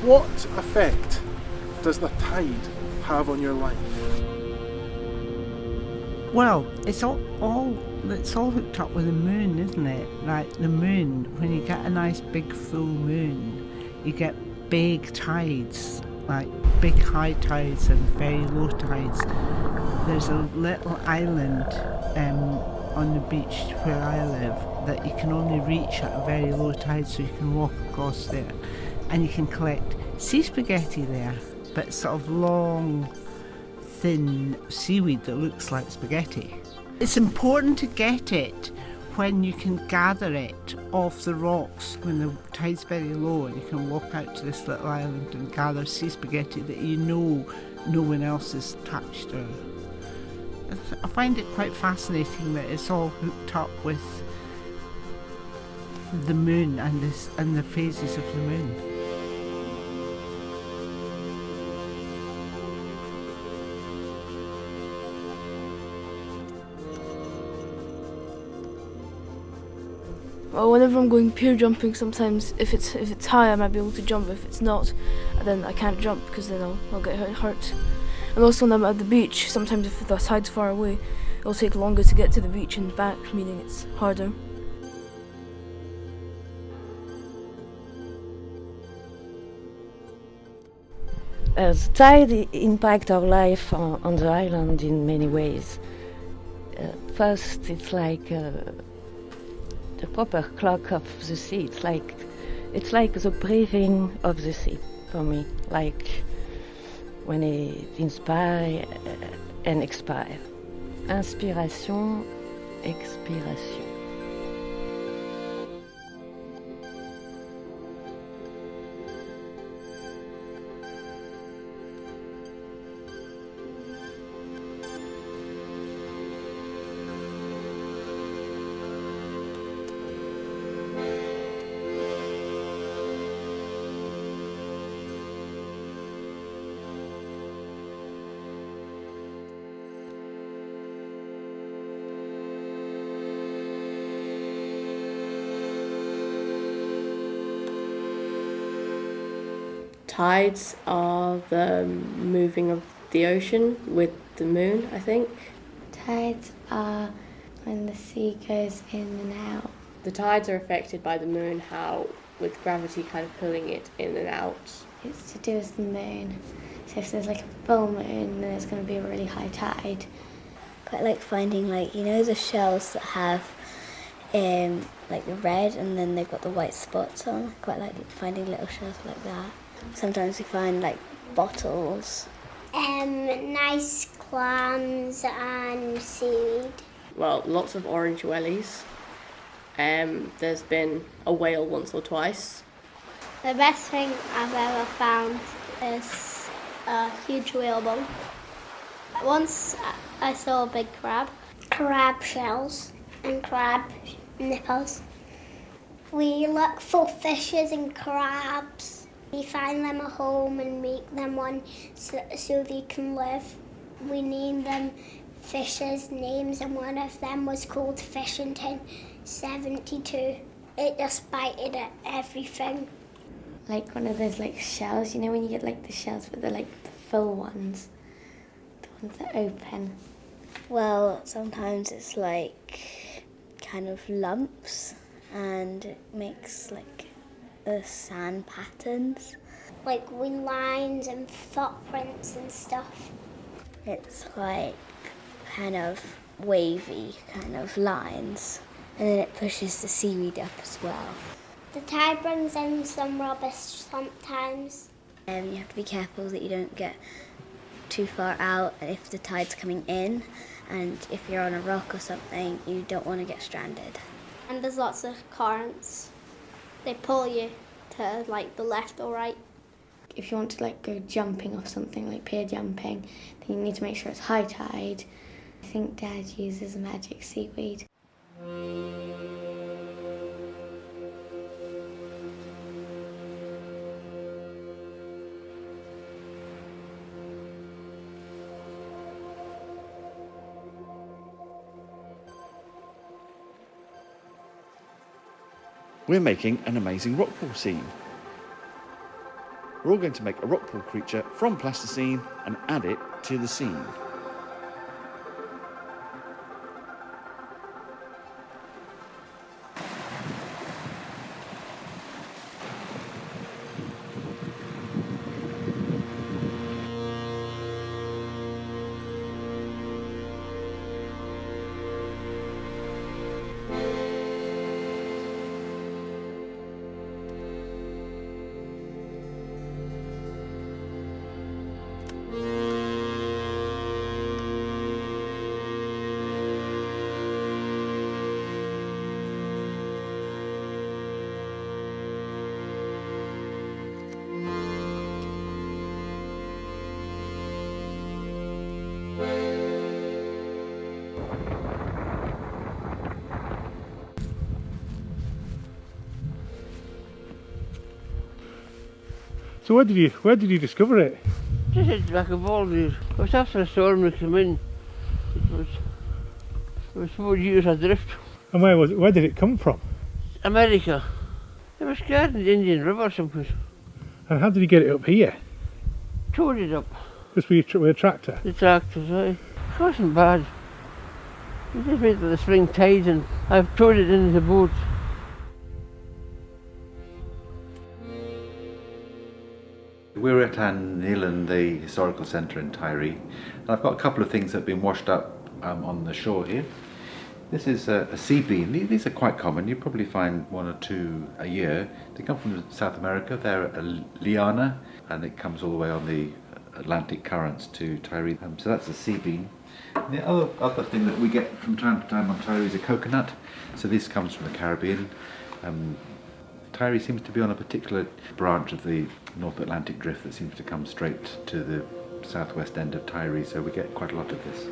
What effect does the tide have on your life? Well, it's all hooked up with the moon, isn't it? Like the moon, when you get a nice big full moon, you get big tides, like big high tides and very low tides. There's a little island on the beach where I live that you can only reach at a very low tide, so you can walk across there and you can collect sea spaghetti there, but sort of long, thin seaweed that looks like spaghetti. It's important to get it when you can gather it off the rocks when the tide's very low, and you can walk out to this little island and gather sea spaghetti that you know no one else has touched. Or I find it quite fascinating that it's all hooked up with the moon and the phases of the moon. Well, whenever I'm going pier jumping, sometimes if it's high, I might be able to jump. If it's not, then I can't jump because then I'll get hurt. And also when I'm at the beach, sometimes if the tide's far away, it'll take longer to get to the beach and back, meaning it's harder. The tide impacts our life on the island in many ways. First, it's like the proper clock of the sea. It's like the breathing of the sea for me, like when it inspire and expire. Inspiration, expiration. Tides are the moving of the ocean with the moon, I think. Tides are when the sea goes in and out. The tides are affected by the moon, how with gravity kind of pulling it in and out. It's to do with the moon. So if there's like a full moon, then it's going to be a really high tide. Quite like finding the shells that have like the red and then they've got the white spots on. I quite like finding little shells like that. Sometimes we find like bottles. Nice clams and seaweed. Well, lots of orange wellies. There's been a whale once or twice. The best thing I've ever found is a huge whalebone. Once I saw a big crab shells and crab nipples. We look for fishes and crabs. We find them a home and make them one so they can live. We name them fishes' names, and one of them was called Fishington 72. It just bited at everything. Like one of those like shells, when you get like the shells but they're like the full ones. The ones that open. Well, sometimes it's like kind of lumps and it makes like the sand patterns. Like wing lines and footprints and stuff. It's like kind of wavy kind of lines. And then it pushes the seaweed up as well. The tide brings in some rubbish sometimes. You have to be careful that you don't get too far out if the tide's coming in. And if you're on a rock or something, you don't want to get stranded. And there's lots of currents. They pull you to like the left or right. If you want to like go jumping off something like pier jumping, then you need to make sure it's high tide. I think Dad uses magic seaweed. We're making an amazing rock pool scene. we're all going to make a rock pool creature from plasticine and add it to the scene. So where did you discover it? Just at the back of Aldershot. It was after a storm that came in. It was 4 years adrift. And where did it come from? America. It was scared in the Indian River or something. And how did you get it up here? Towed it up. Just with a tractor? The tractors, aye. It wasn't bad. We just waited for the spring tide and I've towed it into the boat. We're at Hynish, the Historical Centre in Tiree, and I've got a couple of things that have been washed up on the shore here. This is a sea bean. These are quite common. You probably find 1 or 2 a year. They come from South America. They're a liana, and it comes all the way on the Atlantic currents to Tiree. So that's a sea bean. And the other thing that we get from time to time on Tiree is a coconut. So this comes from the Caribbean. Tiree seems to be on a particular branch of the North Atlantic drift that seems to come straight to the southwest end of Tiree, so we get quite a lot of this.